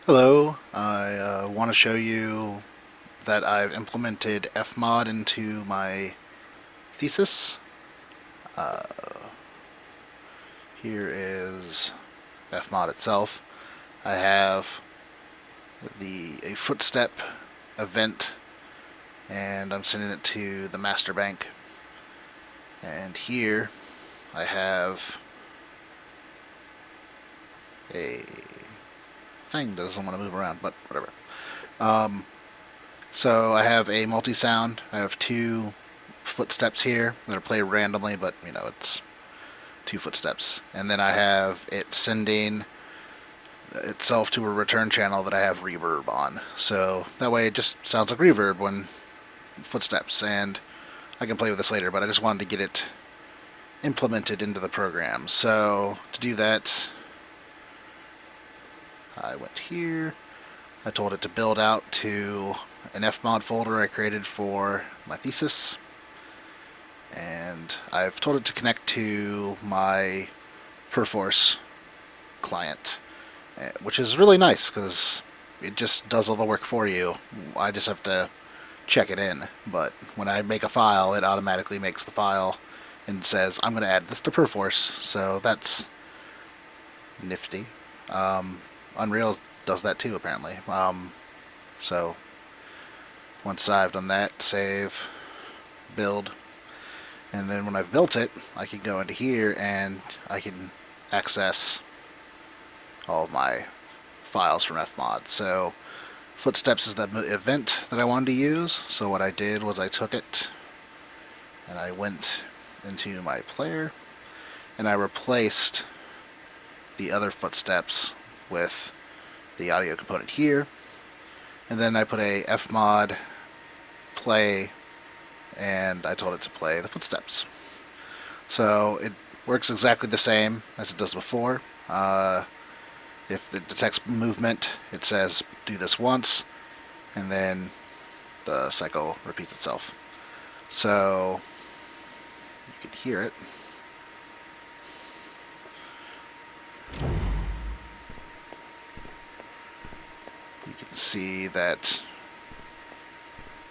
Hello, I want to show you that I've implemented FMOD into my thesis. Uh, Here is FMOD itself. I have a footstep event, and I'm sending it to the master bank. And here I have a thing that doesn't want to move around, but whatever. So I have a multi-sound. I have two footsteps here that are played randomly, but it's two footsteps. And then I have it sending itself to a return channel that I have reverb on. So that way it just sounds like reverb when footsteps, and I can play with this later, but I just wanted to get it implemented into the program. So to do that, I went here. I told it to build out to an FMOD folder I created for my thesis. And I've told it to connect to my Perforce client, which is really nice because it just does all the work for you. I just have to check it in. But when I make a file, it automatically makes the file and says, I'm going to add this to Perforce. So that's nifty. Unreal does that too, apparently. So once I've done that, save, build, and then when I've built it, I can go into here and I can access all of my files from FMOD. So Footsteps is the event that I wanted to use. So what I did was I took it and I went into my player and I replaced the other footsteps with the audio component here. And then I put a FMOD play and I told it to play the footsteps. So it works exactly the same as it does before. If it detects movement, it says do this once, and then the cycle repeats itself. So you can hear it. You can see that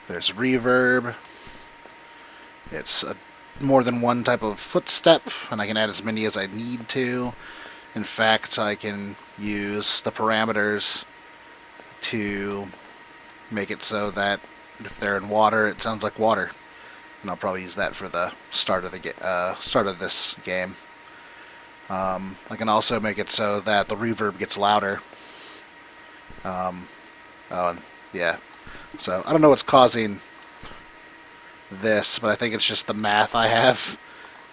there's reverb. It's more than one type of footstep, and I can add as many as I need to. In fact, I can use the parameters to make it so that if they're in water, it sounds like water. And I'll probably use that for the start of this game. I can also make it so that the reverb gets louder. Yeah. So I don't know what's causing this, but I think it's just the math I have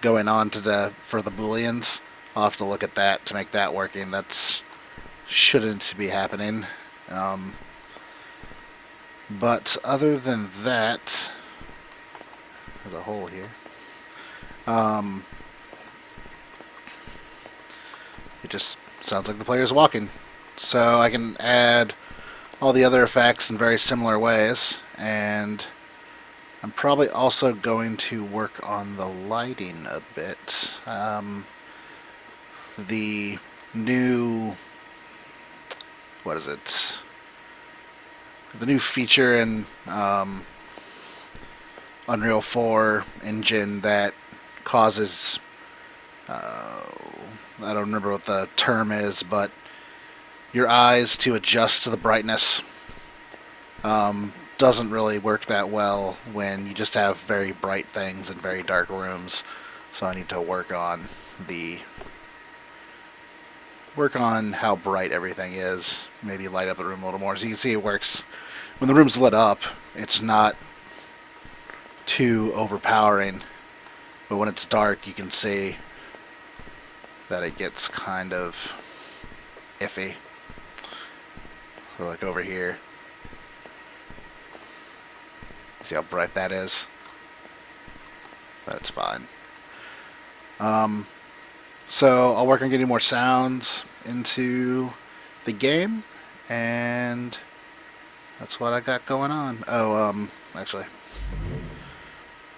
going on for the booleans. I'll have to look at that to make that working. That shouldn't be happening. But other than that, there's a hole here. It just sounds like the player's walking. So I can add all the other effects in very similar ways, and I'm probably also going to work on the lighting a bit. The new, what is it? The new feature in Unreal 4 engine that causes, I don't remember what the term is, but your eyes to adjust to the brightness doesn't really work that well when you just have very bright things in very dark rooms. So I need to work on how bright everything is. Maybe light up the room a little more. So you can see it works. When the room's lit up, it's not too overpowering. But when it's dark, you can see that it gets kind of iffy. So like over here. See how bright that is? That's fine. So I'll work on getting more sounds into the game, and that's what I got going on. Actually,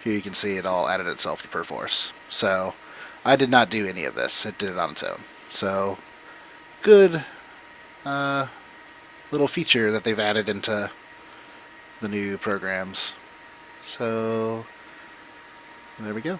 here you can see it all added itself to Perforce. So I did not do any of this. It did it on its own. So good little feature that they've added into the new programs. So there we go.